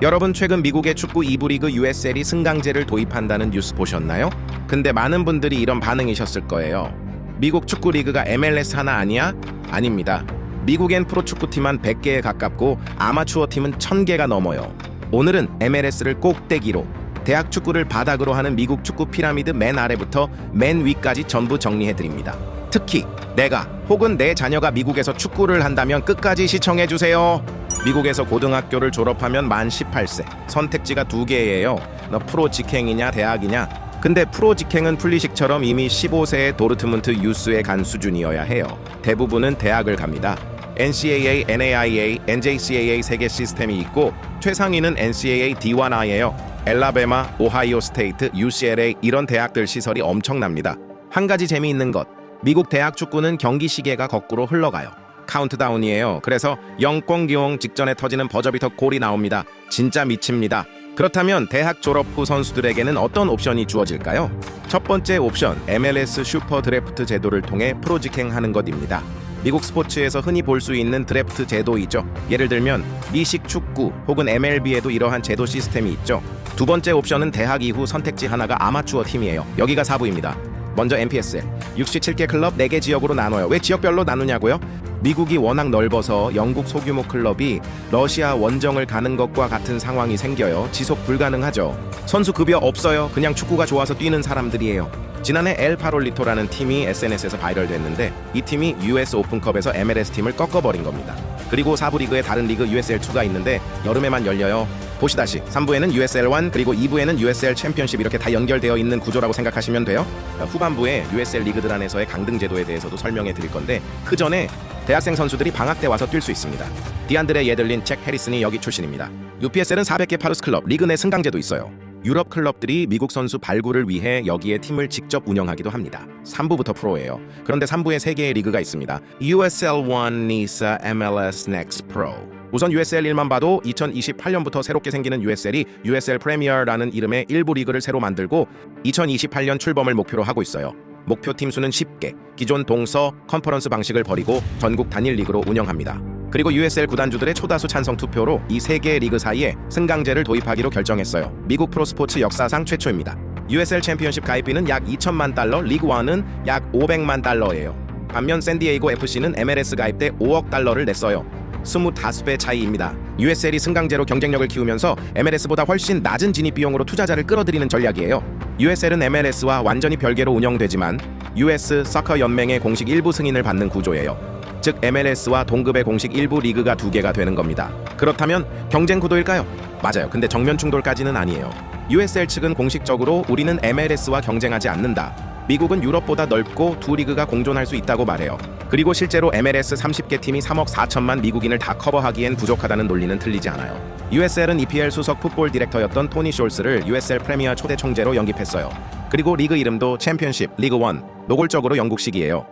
여러분 최근 미국의 축구 2부 리그 USL이 승강제를 도입한다는 뉴스 보셨나요? 근데 많은 분들이 이런 반응이셨을 거예요. 미국 축구 리그가 MLS 하나 아니야? 아닙니다. 미국엔 프로축구팀 한 100개에 가깝고 아마추어 팀은 1000개가 넘어요. 오늘은 MLS를 꼭대기로 대학 축구를 바닥으로 하는 미국 축구 피라미드 맨 아래부터 맨 위까지 전부 정리해드립니다. 특히 내가 혹은 내 자녀가 미국에서 축구를 한다면 끝까지 시청해주세요. 미국에서 고등학교를 졸업하면 만 18세. 선택지가 2개예요. 너 프로 직행이냐 대학이냐. 근데 프로 직행은 풀리식처럼 이미 15세에 도르트문트 유스에 간 수준이어야 해요. 대부분은 대학을 갑니다. NCAA, NAIA, NJCAA 3개 시스템이 있고 최상위는 NCAA D1I예요. 엘라베마, 오하이오 스테이트, UCLA 이런 대학들 시설이 엄청납니다. 한 가지 재미있는 것. 미국 대학 축구는 경기 시계가 거꾸로 흘러가요. 카운트다운이에요. 그래서 영권기용 직전에 터지는 버저비터 골이 나옵니다. 진짜 미칩니다. 그렇다면 대학 졸업 후 선수들에게는 어떤 옵션이 주어질까요? 첫 번째 옵션, MLS 슈퍼 드래프트 제도를 통해 프로 직행하는 것입니다. 미국 스포츠에서 흔히 볼 수 있는 드래프트 제도이죠. 예를 들면 미식 축구 혹은 MLB에도 이러한 제도 시스템이 있죠. 두 번째 옵션은 대학 이후 선택지 하나가 아마추어 팀이에요. 여기가 4부입니다. 먼저 NPSL, 67개 클럽 4개 지역으로 나눠요. 왜 지역별로 나누냐고요? 미국이 워낙 넓어서 영국 소규모 클럽이 러시아 원정을 가는 것과 같은 상황이 생겨요. 지속 불가능하죠. 선수 급여 없어요. 그냥 축구가 좋아서 뛰는 사람들이에요. 지난해 엘 파롤리토라는 팀이 SNS에서 바이럴됐는데 이 팀이 US 오픈컵에서 MLS 팀을 꺾어버린 겁니다. 그리고 4부 리그에 다른 리그 USL2가 있는데 여름에만 열려요. 보시다시 3부에는 USL1 그리고 2부에는 USL 챔피언십 이렇게 다 연결되어 있는 구조라고 생각하시면 돼요. 후반부에 USL 리그들 안에서의 강등 제도에 대해서도 설명해 드릴 건데 그 전에 대학생 선수들이 방학 때 와서 뛸 수 있습니다. 디안드레 예들린, 잭 해리슨이 여기 출신입니다. UPSL은 400개 파루스 클럽, 리그 내 승강제도 있어요. 유럽 클럽들이 미국 선수 발굴을 위해 여기에 팀을 직접 운영하기도 합니다. 3부부터 프로예요. 그런데 3부에 3개의 리그가 있습니다. USL1, NISA, MLS Next Pro. 우선 USL 1만 봐도 2028년부터 새롭게 생기는 USL이 USL 프리미어라는 이름의 일부 리그를 새로 만들고 2028년 출범을 목표로 하고 있어요. 목표 팀 수는 10개, 기존 동서 컨퍼런스 방식을 버리고 전국 단일 리그로 운영합니다. 그리고 USL 구단주들의 초다수 찬성 투표로 이 3개의 리그 사이에 승강제를 도입하기로 결정했어요. 미국 프로스포츠 역사상 최초입니다. USL 챔피언십 가입비는 약 2천만 달러, 리그1은 약 500만 달러예요. 반면 샌디에이고 FC는 MLS 가입 때 5억 달러를 냈어요. 25배 차이입니다. USL이 승강제로 경쟁력을 키우면서 MLS보다 훨씬 낮은 진입 비용으로 투자자를 끌어들이는 전략이에요. USL은 MLS와 완전히 별개로 운영되지만 US 서커 연맹의 공식 일부 승인을 받는 구조예요. 즉 MLS와 동급의 공식 일부 리그가 2개가 되는 겁니다. 그렇다면 경쟁 구도일까요? 맞아요. 근데 정면 충돌까지는 아니에요. USL 측은 공식적으로 우리는 MLS와 경쟁하지 않는다. 미국은 유럽보다 넓고 두 리그가 공존할 수 있다고 말해요. 그리고 실제로 MLS 30개 팀이 3억 4천만 미국인을 다 커버하기엔 부족하다는 논리는 틀리지 않아요. USL은 EPL 수석 풋볼 디렉터였던 토니 숄스를 USL 프리미어 초대 총재로 영입했어요. 그리고 리그 이름도 챔피언십, 리그1, 노골적으로 영국식이에요.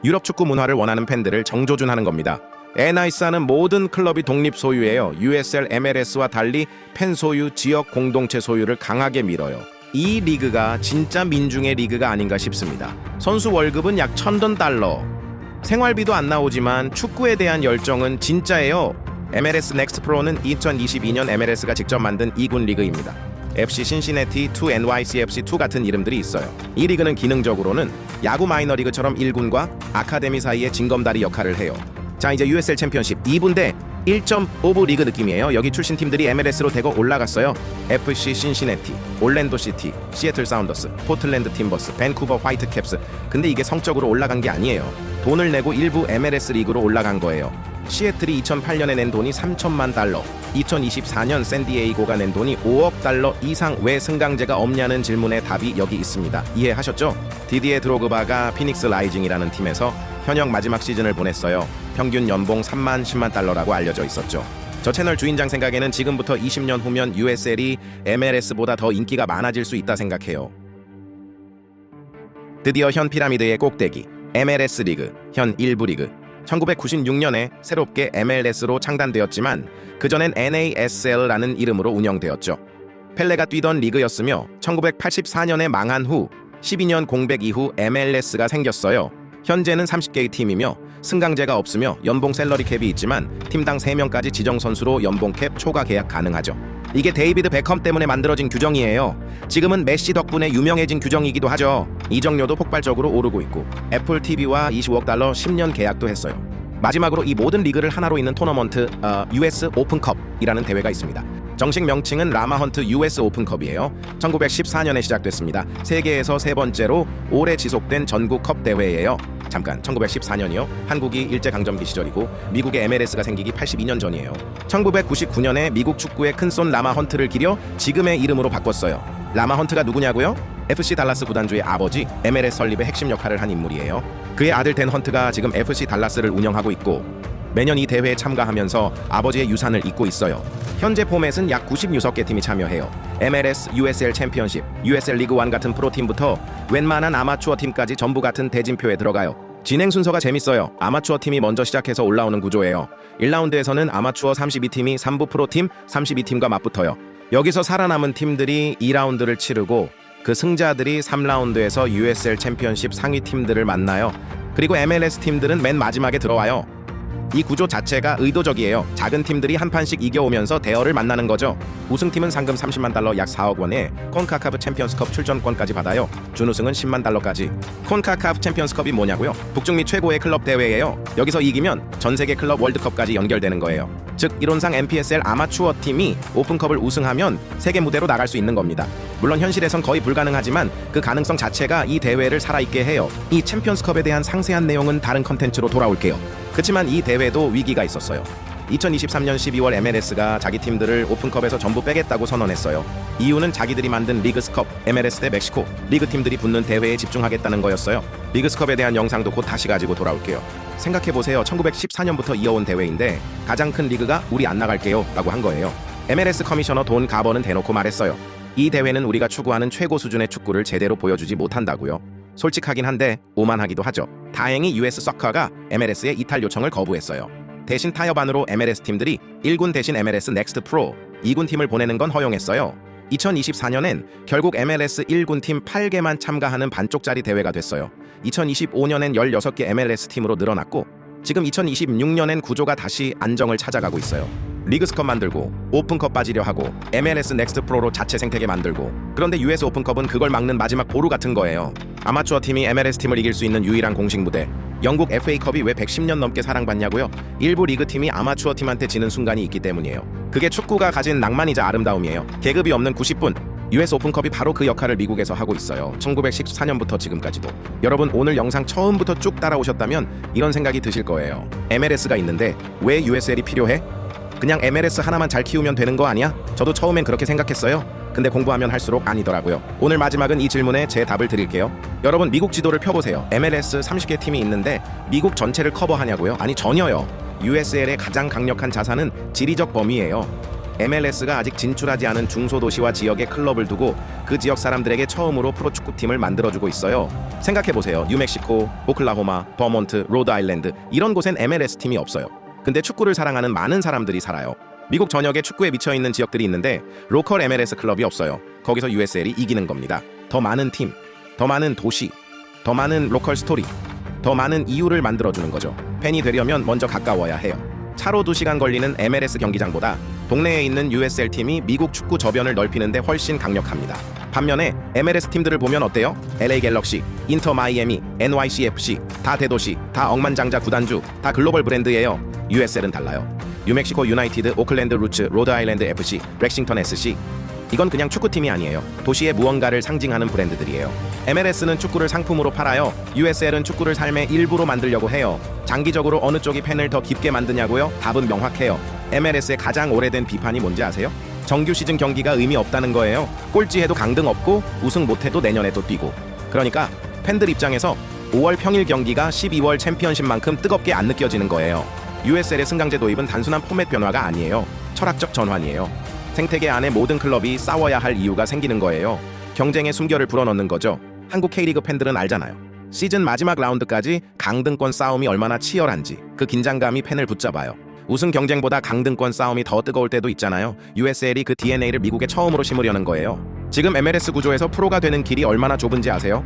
유럽 축구 문화를 원하는 팬들을 정조준하는 겁니다. NISA는 모든 클럽이 독립 소유예요. USL, MLS와 달리 팬 소유, 지역 공동체 소유를 강하게 밀어요. 이 리그가 진짜 민중의 리그가 아닌가 싶습니다. 선수 월급은 약 $1,000. 생활비도 안 나오지만 축구에 대한 열정은 진짜예요. MLS 넥스트 프로는 2022년 MLS가 직접 만든 2군 리그입니다. FC 신시내티 2, NYCFC 2 같은 이름들이 있어요. 이 리그는 기능적으로는 야구 마이너리그처럼 1군과 아카데미 사이의 징검다리 역할을 해요. 자, 이제 USL 챔피언십 2부인데 1.5부 리그 느낌이에요. 여기 출신 팀들이 MLS로 대거 올라갔어요. FC 신시내티, 올랜도 시티, 시애틀 사운더스, 포틀랜드 팀버스, 밴쿠버 화이트캡스. 근데 이게 성적으로 올라간 게 아니에요. 돈을 내고 일부 MLS 리그로 올라간 거예요. 시애틀이 2008년에 낸 돈이 3천만 달러, 2024년 샌디에이고가 낸 돈이 5억 달러 이상. 왜 승강제가 없냐는 질문의 답이 여기 있습니다. 이해하셨죠? 디디에 드로그바가 피닉스 라이징이라는 팀에서 현역 마지막 시즌을 보냈어요. 평균 연봉 3만 10만 달러라고 알려져 있었죠. 저 채널 주인장 생각에는 지금부터 20년 후면 USL이 MLS보다 더 인기가 많아질 수 있다 생각해요. 드디어 현 피라미드의 꼭대기, MLS 리그, 현 1부 리그. 1996년에 새롭게 MLS로 창단되었지만 그전엔 NASL라는 이름으로 운영되었죠. 펠레가 뛰던 리그였으며 1984년에 망한 후 12년 공백 이후 MLS가 생겼어요. 현재는 30개의 팀이며 승강제가 없으며 연봉 샐러리 캡이 있지만 팀당 3명까지 지정 선수로 연봉 캡 초과 계약 가능하죠. 이게 데이비드 베컴 때문에 만들어진 규정이에요. 지금은 메시 덕분에 유명해진 규정이기도 하죠. 이적료도 폭발적으로 오르고 있고 애플 TV와 25억 달러 10년 계약도 했어요. 마지막으로 이 모든 리그를 하나로 잇는 토너먼트 US 오픈컵이라는 대회가 있습니다. 정식 명칭은 라마헌트 US 오픈컵이에요. 1914년에 시작됐습니다. 세계에서 세 번째로 오래 지속된 전국 컵 대회예요. 잠깐, 1914년이요? 한국이 일제강점기 시절이고 미국의 MLS가 생기기 82년 전이에요. 1999년에 미국 축구의 큰손 라마헌트를 기려 지금의 이름으로 바꿨어요. 라마헌트가 누구냐고요? FC 달라스 구단주의 아버지, MLS 설립의 핵심 역할을 한 인물이에요. 그의 아들 댄 헌트가 지금 FC 달라스를 운영하고 있고 매년 이 대회에 참가하면서 아버지의 유산을 잇고 있어요. 현재 포맷은 약 96개 팀이 참여해요. MLS, USL 챔피언십, USL 리그 1 같은 프로팀부터 웬만한 아마추어 팀까지 전부 같은 대진표에 들어가요. 진행 순서가 재밌어요. 아마추어 팀이 먼저 시작해서 올라오는 구조예요. 1라운드에서는 아마추어 32팀이 3부 프로팀 32팀과 맞붙어요. 여기서 살아남은 팀들이 2라운드를 치르고 그 승자들이 3라운드에서 USL 챔피언십 상위 팀들을 만나요. 그리고 MLS 팀들은 맨 마지막에 들어와요. 이 구조 자체가 의도적이에요. 작은 팀들이 한 판씩 이겨오면서 대열을 만나는 거죠. 우승팀은 상금 30만 달러 약 4억 원에 콘카카프 챔피언스컵 출전권까지 받아요. 준우승은 10만 달러까지. 콘카카프 챔피언스컵이 뭐냐고요? 북중미 최고의 클럽 대회예요. 여기서 이기면 전 세계 클럽 월드컵까지 연결되는 거예요. 즉 이론상 NPSL 아마추어 팀이 오픈컵을 우승하면 세계 무대로 나갈 수 있는 겁니다. 물론 현실에선 거의 불가능하지만 그 가능성 자체가 이 대회를 살아있게 해요. 이 챔피언스컵에 대한 상세한 내용은 다른 컨텐츠로 돌아올게요. 그치만 이 대회도 위기가 있었어요. 2023년 12월 MLS가 자기 팀들을 오픈컵에서 전부 빼겠다고 선언했어요. 이유는 자기들이 만든 리그스컵, MLS 대 멕시코 리그 팀들이 붙는 대회에 집중하겠다는 거였어요. 리그스컵에 대한 영상도 곧 다시 가지고 돌아올게요. 생각해보세요. 1914년부터 이어온 대회인데 가장 큰 리그가 우리 안 나갈게요 라고 한 거예요. MLS 커미셔너 돈 가버는 대놓고 말했어요. 이 대회는 우리가 추구하는 최고 수준의 축구를 제대로 보여주지 못한다고요. 솔직하긴 한데 오만하기도 하죠. 다행히 US 서커가 MLS의 이탈 요청을 거부했어요. 대신 타협안으로 MLS 팀들이 1군 대신 MLS 넥스트 프로 2군 팀을 보내는 건 허용했어요. 2024년엔 결국 MLS 1군 팀 8개만 참가하는 반쪽짜리 대회가 됐어요. 2025년엔 16개 MLS 팀으로 늘어났고 지금 2026년엔 구조가 다시 안정을 찾아가고 있어요. 리그스컵 만들고 오픈컵 빠지려 하고 MLS 넥스트 프로로 자체 생태계 만들고 그런데 US 오픈컵은 그걸 막는 마지막 보루 같은 거예요. 아마추어 팀이 MLS 팀을 이길 수 있는 유일한 공식 무대. 영국 FA컵이 왜 110년 넘게 사랑받냐고요? 일부 리그 팀이 아마추어 팀한테 지는 순간이 있기 때문이에요. 그게 축구가 가진 낭만이자 아름다움이에요. 계급이 없는 90분. US 오픈컵이 바로 그 역할을 미국에서 하고 있어요. 1914년부터 지금까지도. 여러분 오늘 영상 처음부터 쭉 따라오셨다면 이런 생각이 드실 거예요. MLS가 있는데 왜 USL이 필요해? 그냥 MLS 하나만 잘 키우면 되는 거 아니야? 저도 처음엔 그렇게 생각했어요. 근데 공부하면 할수록 아니더라고요. 오늘 마지막은 이 질문에 제 답을 드릴게요. 여러분 미국 지도를 펴보세요. MLS 30개 팀이 있는데 미국 전체를 커버하냐고요? 아니 전혀요. USL의 가장 강력한 자산은 지리적 범위예요. MLS가 아직 진출하지 않은 중소도시와 지역의 클럽을 두고 그 지역 사람들에게 처음으로 프로축구팀을 만들어주고 있어요. 생각해보세요. 뉴멕시코, 오클라호마, 버몬트, 로드아일랜드 이런 곳엔 MLS 팀이 없어요. 근데 축구를 사랑하는 많은 사람들이 살아요. 미국 전역에 축구에 미쳐있는 지역들이 있는데 로컬 MLS 클럽이 없어요. 거기서 USL이 이기는 겁니다. 더 많은 팀, 더 많은 도시, 더 많은 로컬 스토리, 더 많은 이유를 만들어주는 거죠. 팬이 되려면 먼저 가까워야 해요. 차로 2시간 걸리는 MLS 경기장보다 동네에 있는 USL 팀이 미국 축구 저변을 넓히는데 훨씬 강력합니다. 반면에 MLS 팀들을 보면 어때요? LA 갤럭시, 인터 마이애미, NYCFC 다 대도시, 다 억만장자 구단주, 다 글로벌 브랜드예요. USL은 달라요. 뉴멕시코 유나이티드, 오클랜드 루츠, 로드아일랜드 FC, 렉싱턴 SC 이건 그냥 축구팀이 아니에요. 도시의 무언가를 상징하는 브랜드들이에요. MLS는 축구를 상품으로 팔아요. USL은 축구를 삶의 일부로 만들려고 해요. 장기적으로 어느 쪽이 팬을 더 깊게 만드냐고요? 답은 명확해요. MLS의 가장 오래된 비판이 뭔지 아세요? 정규 시즌 경기가 의미 없다는 거예요. 꼴찌해도 강등 없고 우승 못해도 내년에 또 뛰고. 그러니까 팬들 입장에서 5월 평일 경기가 12월 챔피언십만큼 뜨겁게 안 느껴지는 거예요. USL의 승강제 도입은 단순한 포맷 변화가 아니에요. 철학적 전환이에요. 생태계 안에 모든 클럽이 싸워야 할 이유가 생기는 거예요. 경쟁의 숨결을 불어넣는 거죠. 한국 K리그 팬들은 알잖아요. 시즌 마지막 라운드까지 강등권 싸움이 얼마나 치열한지 그 긴장감이 팬을 붙잡아요. 우승 경쟁보다 강등권 싸움이 더 뜨거울 때도 있잖아요. USL이 그 DNA를 미국에 처음으로 심으려는 거예요. 지금 MLS 구조에서 프로가 되는 길이 얼마나 좁은지 아세요?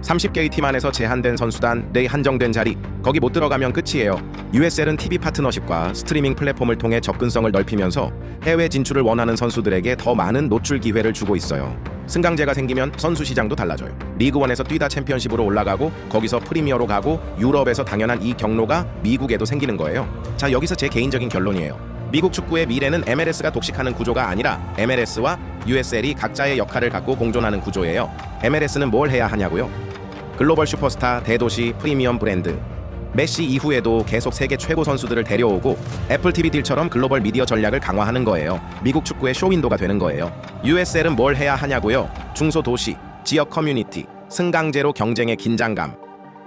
30개의 팀 안에서 제한된 선수단, 내 한정된 자리, 거기 못 들어가면 끝이에요. USL은 TV 파트너십과 스트리밍 플랫폼을 통해 접근성을 넓히면서 해외 진출을 원하는 선수들에게 더 많은 노출 기회를 주고 있어요. 승강제가 생기면 선수 시장도 달라져요. 리그1에서 뛰다 챔피언십으로 올라가고 거기서 프리미어로 가고 유럽에서 당연한 이 경로가 미국에도 생기는 거예요. 자, 여기서 제 개인적인 결론이에요. 미국 축구의 미래는 MLS가 독식하는 구조가 아니라 MLS와 USL이 각자의 역할을 갖고 공존하는 구조예요. MLS는 뭘 해야 하냐고요? 글로벌 슈퍼스타, 대도시, 프리미엄 브랜드. 메시 이후에도 계속 세계 최고 선수들을 데려오고 애플 TV 딜처럼 글로벌 미디어 전략을 강화하는 거예요. 미국 축구의 쇼윈도가 되는 거예요. USL은 뭘 해야 하냐고요? 중소도시, 지역 커뮤니티, 승강제로 경쟁의 긴장감.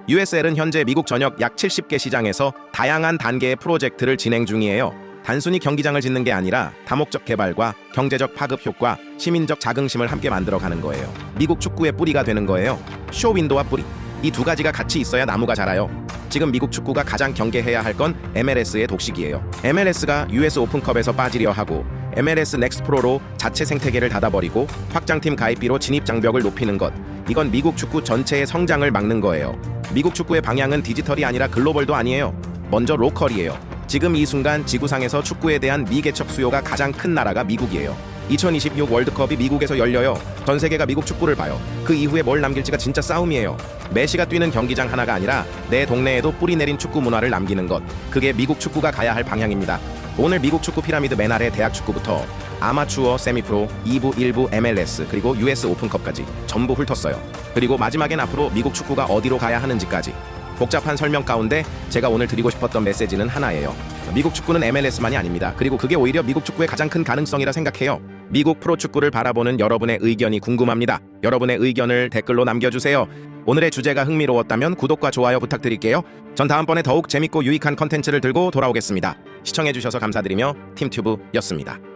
USL은 현재 미국 전역 약 70개 시장에서 다양한 단계의 프로젝트를 진행 중이에요. 단순히 경기장을 짓는 게 아니라 다목적 개발과 경제적 파급 효과, 시민적 자긍심을 함께 만들어가는 거예요. 미국 축구의 뿌리가 되는 거예요. 쇼윈도와 뿌리. 이 두 가지가 같이 있어야 나무가 자라요. 지금 미국 축구가 가장 경계해야 할 건 MLS의 독식이에요. MLS가 US 오픈컵에서 빠지려 하고 MLS 넥스트 프로로 자체 생태계를 닫아버리고 확장팀 가입비로 진입 장벽을 높이는 것. 이건 미국 축구 전체의 성장을 막는 거예요. 미국 축구의 방향은 디지털이 아니라 글로벌도 아니에요. 먼저 로컬이에요. 지금 이 순간 지구상에서 축구에 대한 미개척 수요가 가장 큰 나라가 미국이에요. 2026 월드컵이 미국에서 열려요. 전 세계가 미국 축구를 봐요. 그 이후에 뭘 남길지가 진짜 싸움이에요. 메시가 뛰는 경기장 하나가 아니라 내 동네에도 뿌리 내린 축구 문화를 남기는 것. 그게 미국 축구가 가야 할 방향입니다. 오늘 미국 축구 피라미드 맨 아래 대학 축구부터 아마추어, 세미프로, 2부, 1부, MLS, 그리고 US 오픈컵까지 전부 훑었어요. 그리고 마지막엔 앞으로 미국 축구가 어디로 가야 하는지까지. 복잡한 설명 가운데 제가 오늘 드리고 싶었던 메시지는 하나예요. 미국 축구는 MLS만이 아닙니다. 그리고 그게 오히려 미국 축구의 가장 큰 가능성이라 생각해요. 미국 프로축구를 바라보는 여러분의 의견이 궁금합니다. 여러분의 의견을 댓글로 남겨주세요. 오늘의 주제가 흥미로웠다면 구독과 좋아요 부탁드릴게요. 전 다음번에 더욱 재밌고 유익한 컨텐츠를 들고 돌아오겠습니다. 시청해주셔서 감사드리며 팀튜브였습니다.